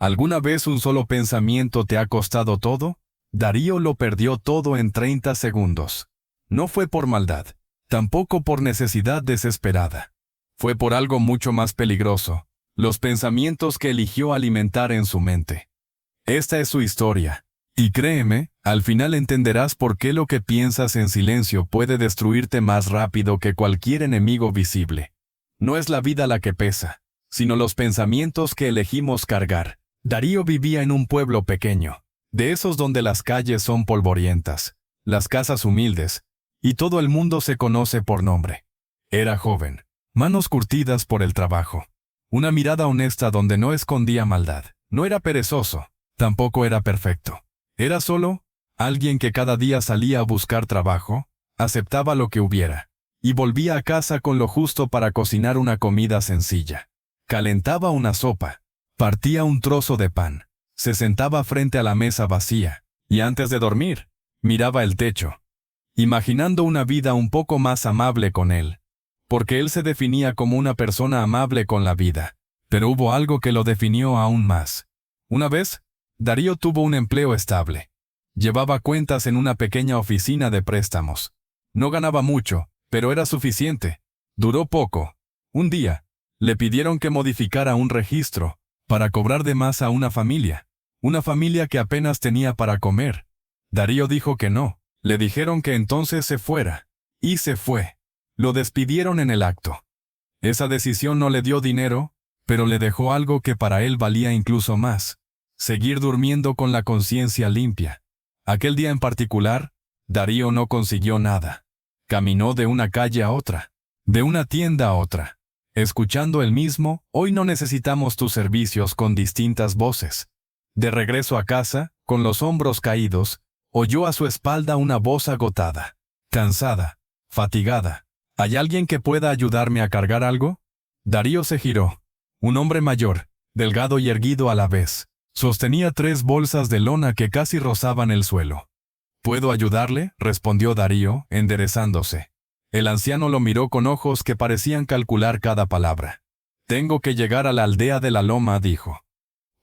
¿Alguna vez un solo pensamiento te ha costado todo? Darío lo perdió todo en 30 segundos. No fue por maldad, tampoco por necesidad desesperada. Fue por algo mucho más peligroso, los pensamientos que eligió alimentar en su mente. Esta es su historia. Y créeme, al final entenderás por qué lo que piensas en silencio puede destruirte más rápido que cualquier enemigo visible. No es la vida la que pesa, sino los pensamientos que elegimos cargar. Darío vivía en un pueblo pequeño, de esos donde las calles son polvorientas, las casas humildes, y todo el mundo se conoce por nombre. Era joven, manos curtidas por el trabajo, una mirada honesta donde no escondía maldad. No era perezoso, tampoco era perfecto. Era solo alguien que cada día salía a buscar trabajo, aceptaba lo que hubiera, y volvía a casa con lo justo para cocinar una comida sencilla. Calentaba una sopa, partía un trozo de pan, se sentaba frente a la mesa vacía, y antes de dormir, miraba el techo, imaginando una vida un poco más amable con él, porque él se definía como una persona amable con la vida, pero hubo algo que lo definió aún más. Una vez, Darío tuvo un empleo estable. Llevaba cuentas en una pequeña oficina de préstamos. No ganaba mucho, pero era suficiente. Duró poco. Un día, le pidieron que modificara un registro, para cobrar de más a una familia que apenas tenía para comer. Darío dijo que no, le dijeron que entonces se fuera, y se fue. Lo despidieron en el acto. Esa decisión no le dio dinero, pero le dejó algo que para él valía incluso más: seguir durmiendo con la conciencia limpia. Aquel día en particular, Darío no consiguió nada. Caminó de una calle a otra, de una tienda a otra, escuchando el mismo: hoy no necesitamos tus servicios, con distintas voces. De regreso a casa, con los hombros caídos, oyó a su espalda una voz agotada, cansada, fatigada. ¿Hay alguien que pueda ayudarme a cargar algo? Darío se giró. Un hombre mayor, delgado y erguido a la vez, sostenía 3 bolsas de lona que casi rozaban el suelo. ¿Puedo ayudarle?, respondió Darío, enderezándose. El anciano lo miró con ojos que parecían calcular cada palabra. Tengo que llegar a la aldea de la loma, dijo.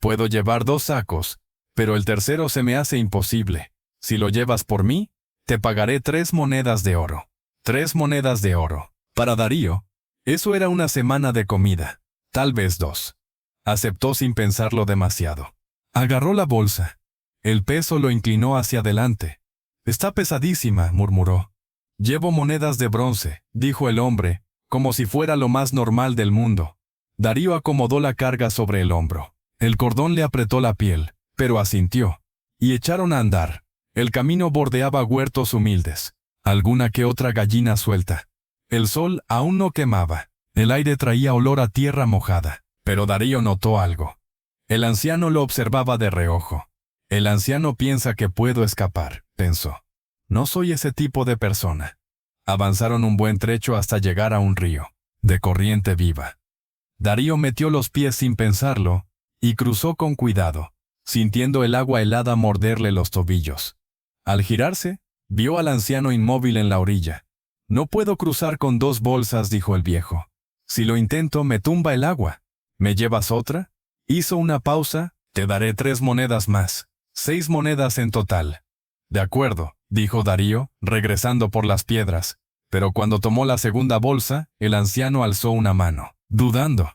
Puedo llevar 2 sacos, pero el tercero se me hace imposible. Si lo llevas por mí, te pagaré 3 monedas de oro. 3 monedas de oro. Para Darío, eso era una semana de comida, tal vez 2. Aceptó sin pensarlo demasiado. Agarró la bolsa. El peso lo inclinó hacia adelante. Está pesadísima, murmuró. Llevo monedas de bronce, dijo el hombre, como si fuera lo más normal del mundo. Darío acomodó la carga sobre el hombro. El cordón le apretó la piel, pero asintió. Y echaron a andar. El camino bordeaba huertos humildes, alguna que otra gallina suelta. El sol aún no quemaba. El aire traía olor a tierra mojada. Pero Darío notó algo. El anciano lo observaba de reojo. El anciano piensa que puedo escapar, pensó. No soy ese tipo de persona. Avanzaron un buen trecho hasta llegar a un río, de corriente viva. Darío metió los pies sin pensarlo, y cruzó con cuidado, sintiendo el agua helada morderle los tobillos. Al girarse, vio al anciano inmóvil en la orilla. No puedo cruzar con 2 bolsas, dijo el viejo. Si lo intento, me tumba el agua. ¿Me llevas otra? Hizo una pausa. Te daré 3 monedas más. 6 monedas en total. De acuerdo, dijo Darío, regresando por las piedras. Pero cuando tomó la segunda bolsa, el anciano alzó una mano, dudando.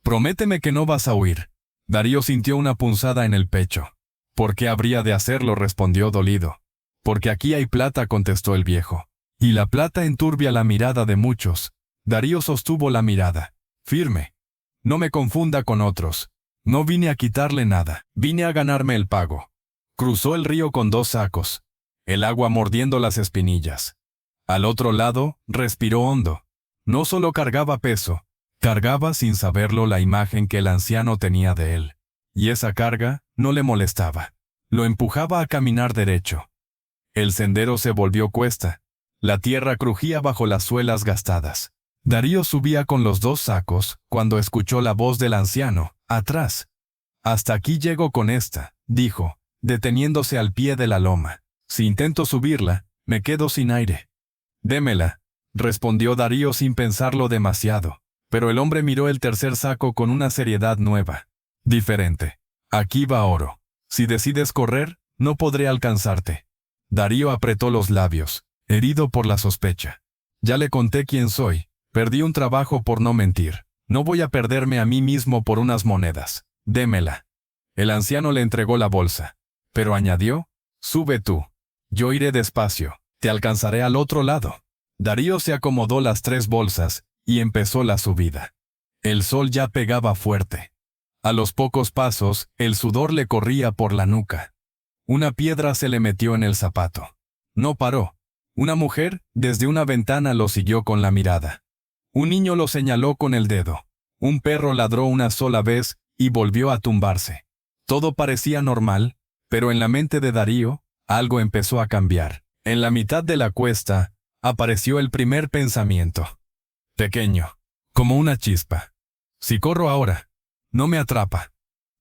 Prométeme que no vas a huir. Darío sintió una punzada en el pecho. ¿Por qué habría de hacerlo?, respondió dolido. Porque aquí hay plata, contestó el viejo. Y la plata enturbia la mirada de muchos. Darío sostuvo la mirada, firme. No me confunda con otros. No vine a quitarle nada, vine a ganarme el pago. Cruzó el río con 2 sacos, el agua mordiendo las espinillas. Al otro lado, respiró hondo. No solo cargaba peso, cargaba sin saberlo la imagen que el anciano tenía de él. Y esa carga no le molestaba. Lo empujaba a caminar derecho. El sendero se volvió cuesta. La tierra crujía bajo las suelas gastadas. Darío subía con los 2 sacos, cuando escuchó la voz del anciano, atrás. Hasta aquí llego con esta, dijo, deteniéndose al pie de la loma. Si intento subirla, me quedo sin aire. Démela, respondió Darío sin pensarlo demasiado. Pero el hombre miró el tercer saco con una seriedad nueva, diferente. Aquí va oro. Si decides correr, no podré alcanzarte. Darío apretó los labios, herido por la sospecha. Ya le conté quién soy. Perdí un trabajo por no mentir. No voy a perderme a mí mismo por unas monedas. Démela. El anciano le entregó la bolsa. Pero añadió, sube tú. Yo iré despacio. Te alcanzaré al otro lado. Darío se acomodó las 3 bolsas y empezó la subida. El sol ya pegaba fuerte. A los pocos pasos, el sudor le corría por la nuca. Una piedra se le metió en el zapato. No paró. Una mujer, desde una ventana, lo siguió con la mirada. Un niño lo señaló con el dedo. Un perro ladró una sola vez y volvió a tumbarse. Todo parecía normal, pero en la mente de Darío, algo empezó a cambiar. En la mitad de la cuesta, apareció el primer pensamiento. Pequeño, como una chispa. Si corro ahora, no me atrapa.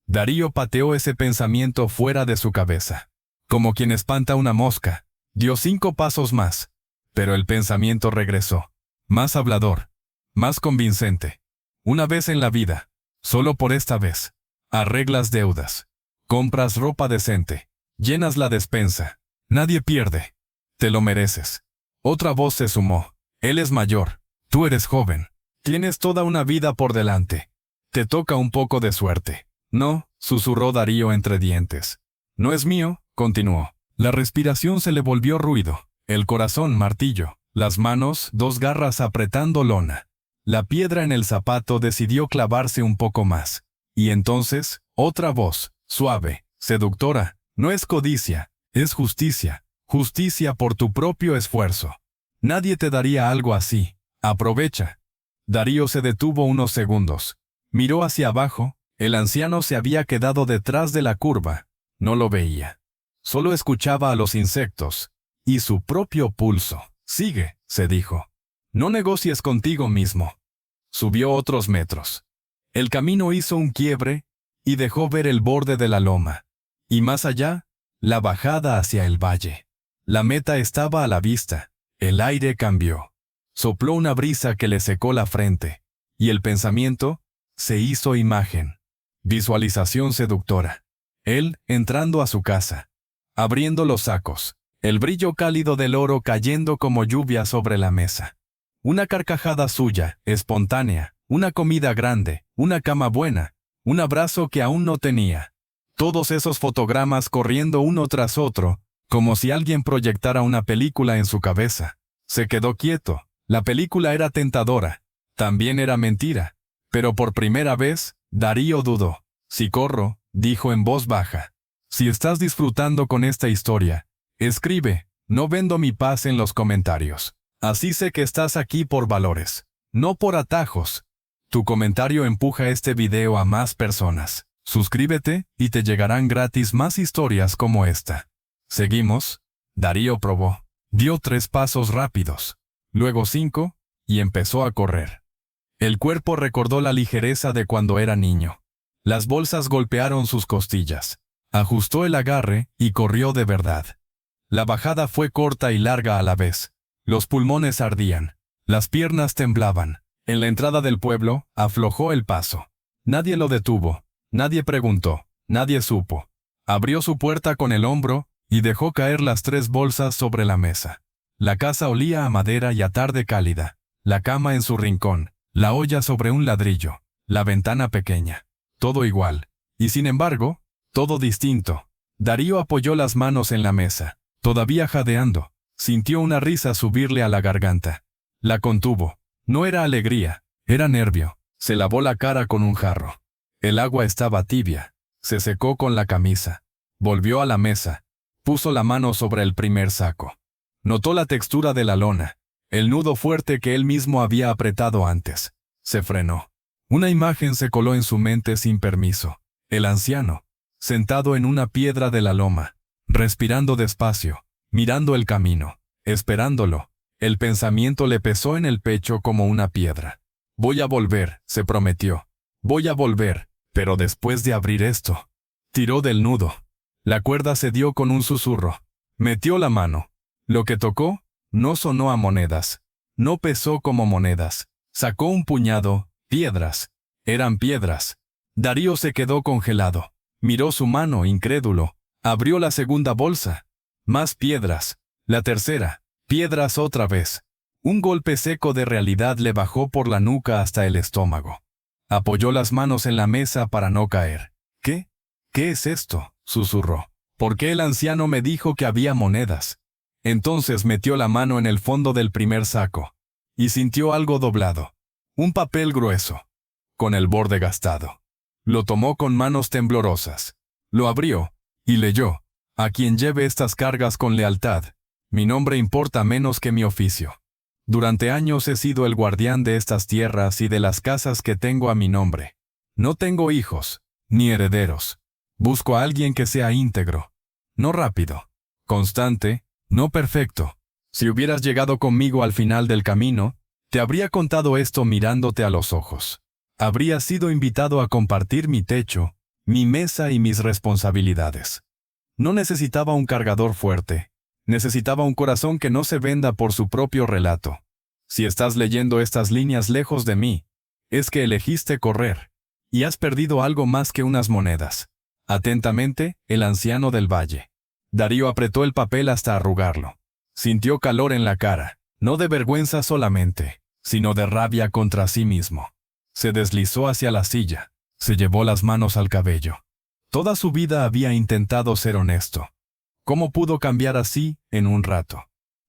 Darío pateó ese pensamiento fuera de su cabeza. Como quien espanta una mosca, dio 5 pasos más. Pero el pensamiento regresó. Más hablador. Más convincente. Una vez en la vida. Solo por esta vez. Arreglas deudas. Compras ropa decente. Llenas la despensa. Nadie pierde. Te lo mereces. Otra voz se sumó. Él es mayor. Tú eres joven. Tienes toda una vida por delante. Te toca un poco de suerte. No, susurró Darío entre dientes. No es mío, continuó. La respiración se le volvió ruido. El corazón martillo. Las manos, 2 garras apretando lona. La piedra en el zapato decidió clavarse un poco más. Y entonces, otra voz, suave, seductora. No es codicia, es justicia. Justicia por tu propio esfuerzo. Nadie te daría algo así. Aprovecha. Darío se detuvo unos segundos. Miró hacia abajo. El anciano se había quedado detrás de la curva. No lo veía. Solo escuchaba a los insectos. Y su propio pulso. Sigue, se dijo. No negocies contigo mismo. Subió otros metros. El camino hizo un quiebre y dejó ver el borde de la loma. Y más allá, la bajada hacia el valle. La meta estaba a la vista. El aire cambió. Sopló una brisa que le secó la frente. Y el pensamiento se hizo imagen. Visualización seductora. Él entrando a su casa. Abriendo los sacos. El brillo cálido del oro cayendo como lluvia sobre la mesa. Una carcajada suya, espontánea. Una comida grande. Una cama buena. Un abrazo que aún no tenía. Todos esos fotogramas corriendo uno tras otro, como si alguien proyectara una película en su cabeza. Se quedó quieto. La película era tentadora. También era mentira. Pero por primera vez, Darío dudó. Si corro, dijo en voz baja. Si estás disfrutando con esta historia, escribe, no vendo mi paz en los comentarios. Así sé que estás aquí por valores, no por atajos. Tu comentario empuja este video a más personas. Suscríbete y te llegarán gratis más historias como esta. Seguimos. Darío probó. Dio 3 pasos rápidos. Luego 5, y empezó a correr. El cuerpo recordó la ligereza de cuando era niño. Las bolsas golpearon sus costillas. Ajustó el agarre y corrió de verdad. La bajada fue corta y larga a la vez. Los pulmones ardían. Las piernas temblaban. En la entrada del pueblo, aflojó el paso. Nadie lo detuvo. Nadie preguntó. Nadie supo. Abrió su puerta con el hombro y dejó caer las 3 bolsas sobre la mesa. La casa olía a madera y a tarde cálida. La cama en su rincón. La olla sobre un ladrillo. La ventana pequeña. Todo igual. Y sin embargo, todo distinto. Darío apoyó las manos en la mesa. Todavía jadeando. Sintió una risa subirle a la garganta. La contuvo. No era alegría, era nervio. Se lavó la cara con un jarro. El agua estaba tibia. Se secó con la camisa. Volvió a la mesa. Puso la mano sobre el primer saco. Notó la textura de la lona. El nudo fuerte que él mismo había apretado antes. Se frenó. Una imagen se coló en su mente sin permiso. El anciano, sentado en una piedra de la loma, respirando despacio, mirando el camino, esperándolo. El pensamiento le pesó en el pecho como una piedra. Voy a volver, se prometió. Voy a volver, pero después de abrir esto. Tiró del nudo. La cuerda se dio con un susurro. Metió la mano. Lo que tocó, no sonó a monedas. No pesó como monedas. Sacó un puñado, piedras. Eran piedras. Darío se quedó congelado. Miró su mano, incrédulo. Abrió la segunda bolsa. Más piedras. La tercera. Piedras otra vez. Un golpe seco de realidad le bajó por la nuca hasta el estómago. Apoyó las manos en la mesa para no caer. ¿Qué? ¿Qué es esto?, susurró. ¿Por qué el anciano me dijo que había monedas? Entonces metió la mano en el fondo del primer saco. Y sintió algo doblado. Un papel grueso. Con el borde gastado. Lo tomó con manos temblorosas. Lo abrió. Y leyó. A quien lleve estas cargas con lealtad. Mi nombre importa menos que mi oficio. Durante años he sido el guardián de estas tierras y de las casas que tengo a mi nombre. No tengo hijos, ni herederos. Busco a alguien que sea íntegro. No rápido. Constante, no perfecto. Si hubieras llegado conmigo al final del camino, te habría contado esto mirándote a los ojos. Habrías sido invitado a compartir mi techo, mi mesa y mis responsabilidades. No necesitaba un cargador fuerte. Necesitaba un corazón que no se venda por su propio relato. Si estás leyendo estas líneas lejos de mí, es que elegiste correr, y has perdido algo más que unas monedas. Atentamente, el anciano del valle. Darío apretó el papel hasta arrugarlo. Sintió calor en la cara, no de vergüenza solamente, sino de rabia contra sí mismo. Se deslizó hacia la silla, se llevó las manos al cabello. Toda su vida había intentado ser honesto. ¿Cómo pudo cambiar así, en un rato?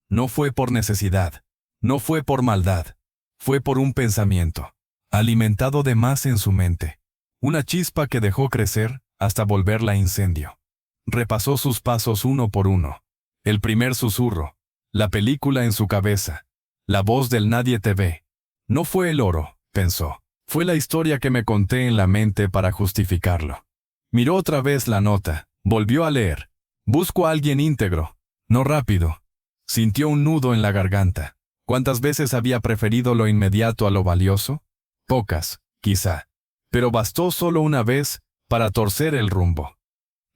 No fue por necesidad, no fue por maldad, fue por un pensamiento, alimentado de más en su mente. Una chispa que dejó crecer, hasta volverla incendio. Repasó sus pasos uno por uno. El primer susurro, la película en su cabeza, la voz del nadie te ve. No fue el oro, pensó, fue la historia que me conté en la mente para justificarlo. Miró otra vez la nota, volvió a leer. Busco a alguien íntegro, no rápido. Sintió un nudo en la garganta. ¿Cuántas veces había preferido lo inmediato a lo valioso? Pocas, quizá. Pero bastó solo una vez para torcer el rumbo.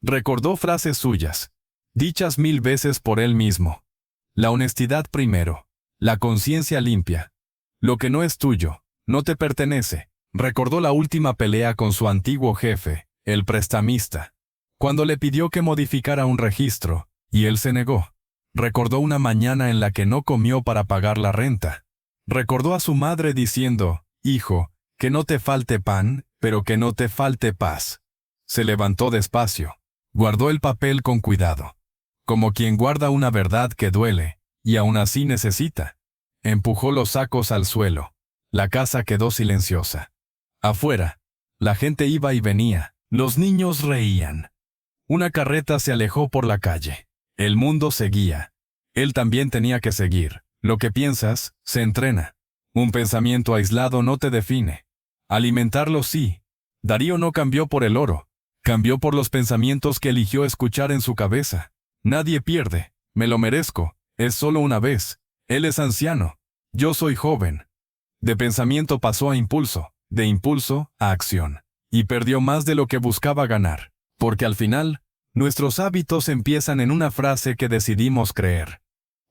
Recordó frases suyas, dichas 1000 veces por él mismo. La honestidad primero, la conciencia limpia. Lo que no es tuyo, no te pertenece. Recordó la última pelea con su antiguo jefe, el prestamista. Cuando le pidió que modificara un registro, y él se negó. Recordó una mañana en la que no comió para pagar la renta. Recordó a su madre diciendo, «Hijo, que no te falte pan, pero que no te falte paz». Se levantó despacio. Guardó el papel con cuidado. Como quien guarda una verdad que duele, y aún así necesita. Empujó los sacos al suelo. La casa quedó silenciosa. Afuera, la gente iba y venía. Los niños reían. Una carreta se alejó por la calle. El mundo seguía. Él también tenía que seguir. Lo que piensas, se entrena. Un pensamiento aislado no te define. Alimentarlo sí. Darío no cambió por el oro. Cambió por los pensamientos que eligió escuchar en su cabeza. Nadie pierde. Me lo merezco. Es solo una vez. Él es anciano. Yo soy joven. De pensamiento pasó a impulso. De impulso a acción. Y perdió más de lo que buscaba ganar. Porque al final, nuestros hábitos empiezan en una frase que decidimos creer.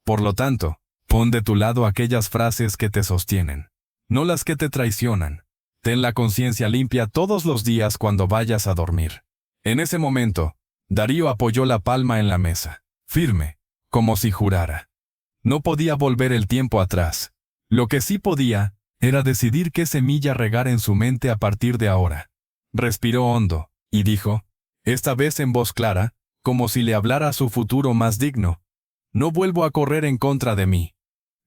Por lo tanto, pon de tu lado aquellas frases que te sostienen, no las que te traicionan. Ten la conciencia limpia todos los días cuando vayas a dormir. En ese momento, Darío apoyó la palma en la mesa, firme, como si jurara. No podía volver el tiempo atrás. Lo que sí podía, era decidir qué semilla regar en su mente a partir de ahora. Respiró hondo, y dijo, esta vez en voz clara, como si le hablara a su futuro más digno. No vuelvo a correr en contra de mí.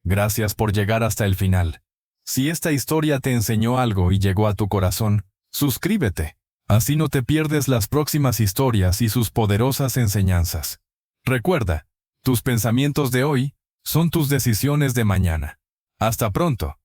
Gracias por llegar hasta el final. Si esta historia te enseñó algo y llegó a tu corazón, suscríbete. Así no te pierdes las próximas historias y sus poderosas enseñanzas. Recuerda, tus pensamientos de hoy son tus decisiones de mañana. Hasta pronto.